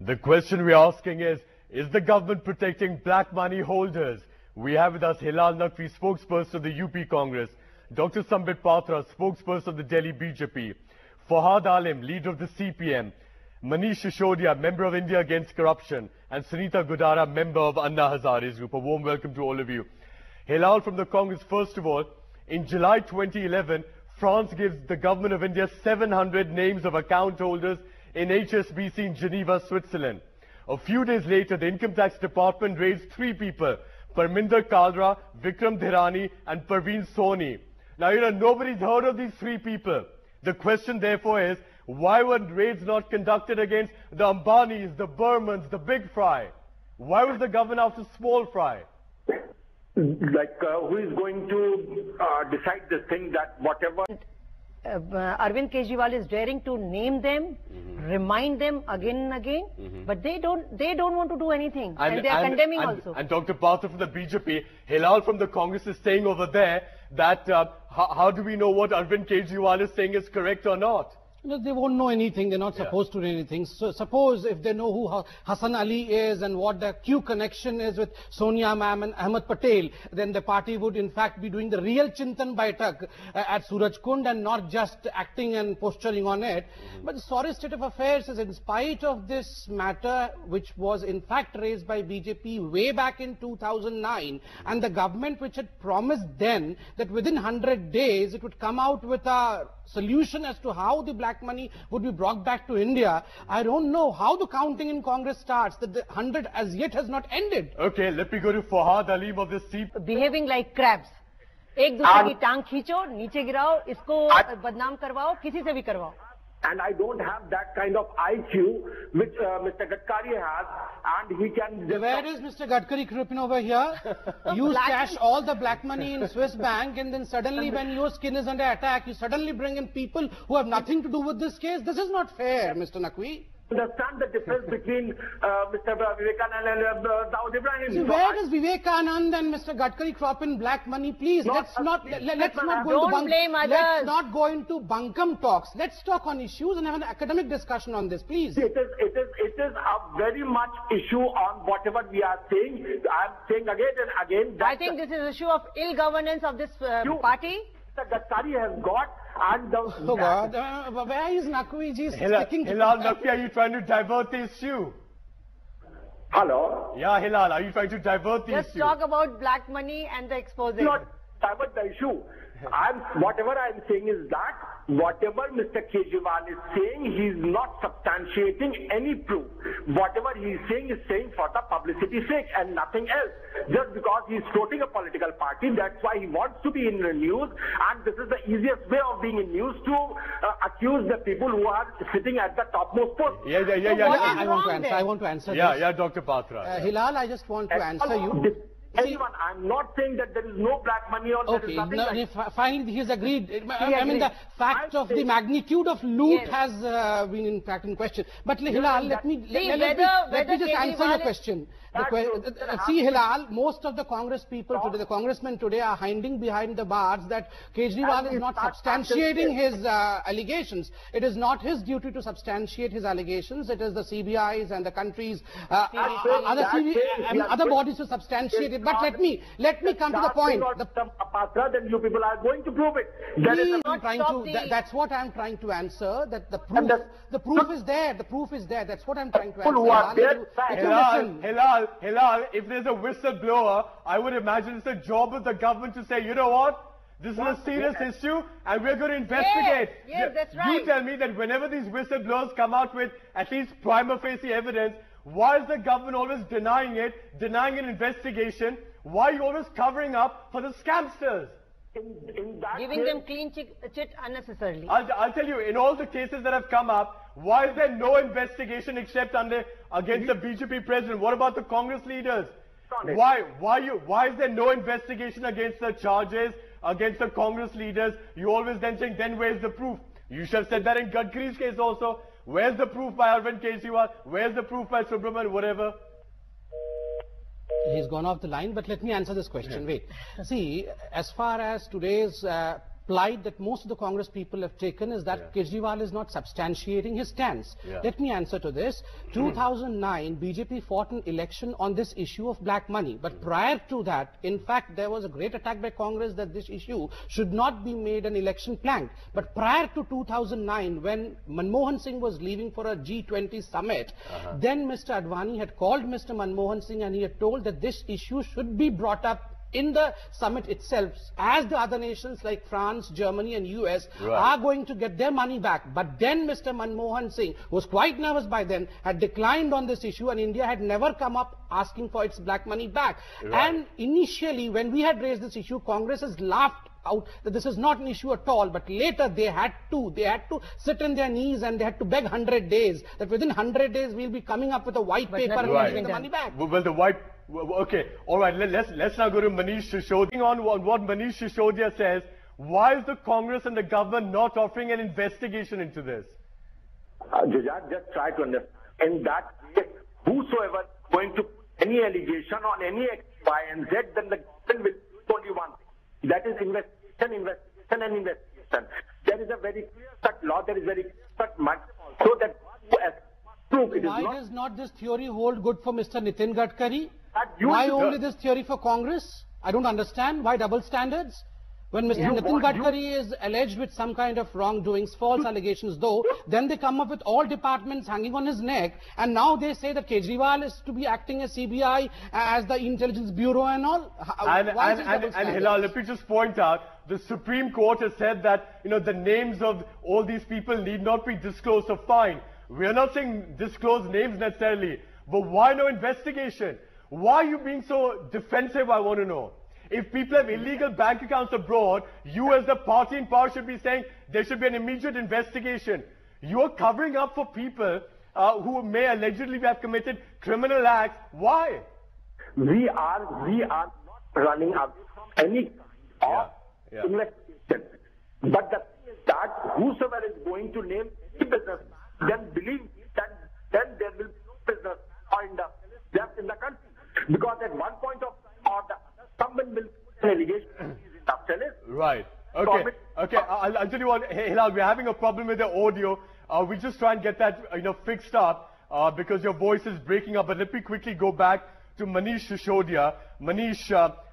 The question we're asking is the government protecting black money holders? We have with us Hilal Naqvi, spokesperson of the UP Congress, Dr. Sambit Patra, spokesperson of the Delhi BJP, Fahad Alim, leader of the CPM, Manish Shishodia, member of India Against Corruption, and Sunita Gudara, member of Anna Hazare's group. A warm welcome to all of you. Hilal, from the Congress, first of all, in July 2011, France gives the government of India 700 names of account holders in HSBC in Geneva, Switzerland. A few days later, the Income Tax Department raised 3 people, Parminder Kalra, Vikram Dhirani, and Parveen Soni. Now, nobody's heard of these 3 people. The question, therefore, is, why were raids not conducted against the Ambanis, the Burmans, the big fry? Why was the government after small fry? Who is going to decide this thing that whatever... Arvind Kejriwal is daring to name them, remind them again and again, but they don't want to do anything, and they are condemning also. And Dr. Patra from the BJP, Hilal from the Congress is saying over there that how do we know what Arvind Kejriwal is saying is correct or not? No, they won't know anything. They're not supposed to know anything. So suppose if they know who Hassan Ali is and what the Q connection is with Sonia ma'am and Ahmed Patel, then the party would in fact be doing the real Chintan Baitak at Suraj Kund and not just acting and posturing on it. But the sorry state of affairs is, in spite of this matter, which was in fact raised by BJP way back in 2009, and the government which had promised then that within 100 days it would come out with a solution as to how the black money would be brought back to India. I don't know how the counting in Congress starts, that the 100 as yet has not ended. Okay, let me go to Fahad Alim of the Behaving like crabs. एक दूसरे की टांग खींचो, नीचे गिराओ, इसको बदनाम करवाओ, किसी से भी करवाओ. And I don't have that kind of IQ which Mr. Gadkari has, and he can... Where is Mr. Gadkari creeping over here? You stash all the black money in Swiss bank, and then suddenly when your skin is under attack, you suddenly bring in people who have nothing to do with this case. This is not fair, Mr. Naqvi. Understand the difference between Mr. Vivekanand and Dawood Ibrahim. See, where does Vivekanand and Mr. Gadkari crop in black money? Please, let's not go into bunkum talks. Let's talk on issues and have an academic discussion on this, please. It is a very much issue on whatever we are saying. I am saying again and again. I think this is an issue of ill governance of this party. Mr. Gadkari has got, and the... Oh God, where is Naqvi ji sticking to... Hilal Naqvi, are you trying to divert the issue? Hello? Yeah, Hilal, are you trying to divert the issue? Just talk about black money and the exposing. Not divert the issue. Whatever I'm saying is that whatever Mr. Kejriwal is saying, he's not substantiating any proof. Whatever he's saying is saying for the publicity's sake and nothing else. Just because he's floating a political party, that's why he wants to be in the news, and this is the easiest way of being in news, to accuse the people who are sitting at the topmost post. I want to answer this. Yeah, Dr. Patra. Hilal, I just want to answer you. Anyone, I'm not saying that there is no black money or there is nothing finally he's agreed. I mean, the fact of the magnitude of loot has been in fact in question. But Hilal, let me just answer your question. See, Hilal, most of the Congress people today, the congressmen today, are hiding behind the bars that Kejriwal is not substantiating his allegations. It is not his duty to substantiate his allegations. It is the CBI's and the country's other bodies to substantiate it. But let me come to the point. Then you people are going to prove it. That's what I'm trying to answer. That the proof is there. The proof is there. That's what I'm trying to answer. Hilal, if there's a whistleblower, I would imagine it's the job of the government to say, you know what? This is a serious issue and we're going to investigate. Yes, that's right. You tell me that whenever these whistleblowers come out with at least prima facie evidence, why is the government always denying it, denying an investigation? Why are you always covering up for the scamsters? Giving them clean chit unnecessarily. I'll tell you, in all the cases that have come up, why is there no investigation except against the BJP president? What about the Congress leaders? Why is there no investigation against the charges, against the Congress leaders? You always then saying, then where's the proof? You should have said that in Gadkari's case also. Where's the proof by Arvind Kejriwal? Where's the proof by Subramanian? Whatever. He's gone off the line, but let me answer this question. Wait. See, as far as today's plight that most of the Congress people have taken is that Kejriwal is not substantiating his stance. Let me answer to this. 2009, BJP fought an election on this issue of black money. But prior to that, in fact, there was a great attack by Congress that this issue should not be made an election plank. But prior to 2009, when Manmohan Singh was leaving for a G20 summit, then Mr. Advani had called Mr. Manmohan Singh and he had told that this issue should be brought up in the summit itself, as the other nations like France, Germany and US are going to get their money back. But then Mr. Manmohan Singh, who was quite nervous by then, had declined on this issue, and India had never come up asking for its black money back. And initially, when we had raised this issue, Congress has laughed out that this is not an issue at all, but later they had to sit on their knees and they had to beg 100 days, that within 100 days we'll be coming up with a white paper and getting the money back. Okay, all right, let's now go to Manish Sisodiya. On what Manish Sisodiya says, why is the Congress and the government not offering an investigation into this? Jajat, just try to understand. In that case, whosoever is going to put any allegation on any X, Y and Z, then the government will do only one thing. That is investigation. There is a very clear-cut law, there is very clear-cut maximum also that why does not this theory hold good for Mr. Nitin Gadkari? Why only this theory for Congress? I don't understand. Why double standards? When Mr. Nitin Gadkari is alleged with some kind of wrongdoings, false allegations though, then they come up with all departments hanging on his neck, and now they say that Kejriwal is to be acting as CBI, as the Intelligence Bureau and all. And Hilal, let me just point out, the Supreme Court has said that, the names of all these people need not be disclosed or fine. We are not saying disclose names necessarily, but why no investigation? Why are you being so defensive, I want to know? If people have illegal bank accounts abroad, you as the party in power should be saying there should be an immediate investigation. You are covering up for people who may allegedly have committed criminal acts. Why? We are not running away from any investigation. But the thing is that whosoever is going to name any business, then believe me that then there will be no business or industrialist left in the country. Because at one point of time or the other, someone will put an allegation that he is industrialist. Right. Okay. I'll tell you what, Hilal, we're having a problem with the audio. We just try and get that fixed up because your voice is breaking up. But let me quickly go back to Manish Sisodiya. Manish,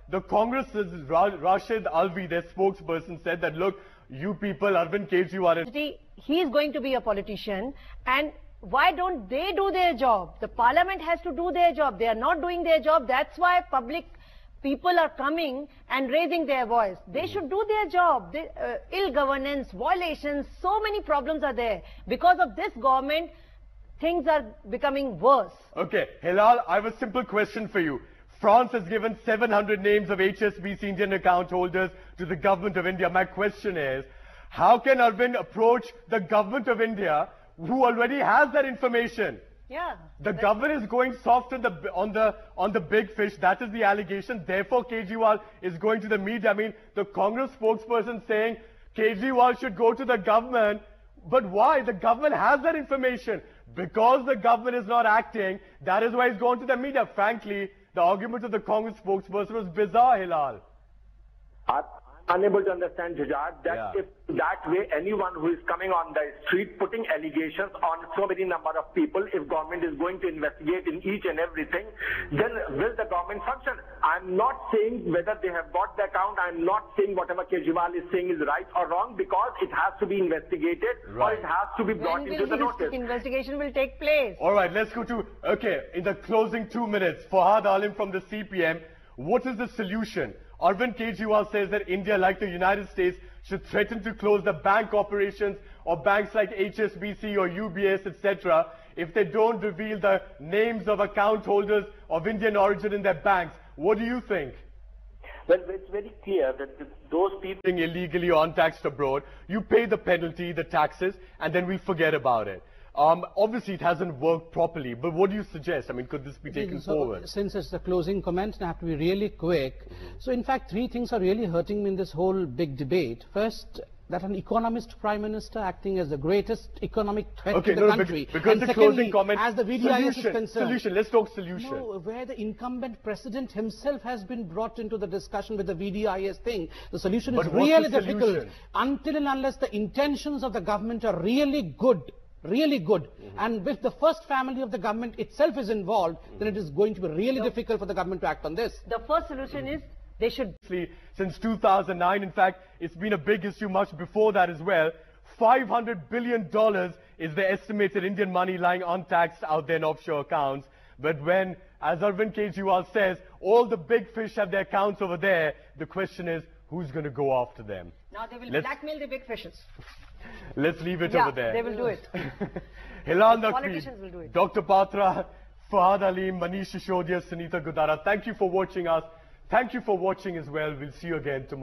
the Congress's Rashid Alvi, their spokesperson, said that, look, you people, Arvind Kejriwal... He is going to be a politician, and why don't they do their job? The parliament has to do their job. They are not doing their job. That's why people are coming and raising their voice. They should do their job. Ill governance, violations, so many problems are there. Because of this government, things are becoming worse. Okay, Hilal, I have a simple question for you. France has given 700 names of HSBC Indian account holders to the government of India. My question is, how can Arvind approach the government of India who already has that information? Yeah. The government is going soft on the big fish. That is the allegation. Therefore, Kejriwal is going to the media. I mean, the Congress spokesperson saying Kejriwal should go to the government. But why? The government has that information. Because the government is not acting, that is why he's going to the media. Frankly, the argument of the Congress spokesperson was bizarre, Hilal. I'm unable to understand, Jajat, that if that way anyone who is coming on the street putting allegations on so many number of people, if government is going to investigate in each and everything, then will the government function? I'm not saying whether they have got the account. I'm not saying whatever Kejriwal is saying is right or wrong, because it has to be investigated or it has to be brought into the notice. Investigation will take place. All right, let's go to, in the closing 2 minutes, Fahad Alim from the CPM, what is the solution? Arvind Kejriwal says that India, like the United States, should threaten to close the bank operations of banks like HSBC or UBS, etc., if they don't reveal the names of account holders of Indian origin in their banks. What do you think? Well, it's very clear that those people illegally or untaxed abroad, you pay the penalty, the taxes, and then we forget about it. Obviously, it hasn't worked properly, but what do you suggest? I mean, could this be taken forward? Since it's the closing comment, I have to be really quick. So, in fact, three things are really hurting me in this whole big debate. First, that an economist prime minister acting as the greatest economic threat to the no, country. because And the secondly, closing comment, as the VDIS is concerned. Solution, let's talk solution. No, where the incumbent president himself has been brought into the discussion with the VDIS thing, the solution is really difficult until and unless the intentions of the government are really good. And if the first family of the government itself is involved, then it is going to be really difficult for the government to act on this. The first solution is they should... Since 2009, in fact, it's been a big issue much before that as well. $500 billion is the estimated Indian money lying untaxed out there in offshore accounts. But when, as Arvind Kejriwal says, all the big fish have their accounts over there, the question is, who's going to go after them? Now they will blackmail the big fishes. Let's leave it over there. They will do it. Hilal Politicians will do Naqvi, it. Dr. Patra, Fahad Aleem, Manish Shishodia, Sunita Gudara, thank you for watching us. Thank you for watching as well. We'll see you again tomorrow.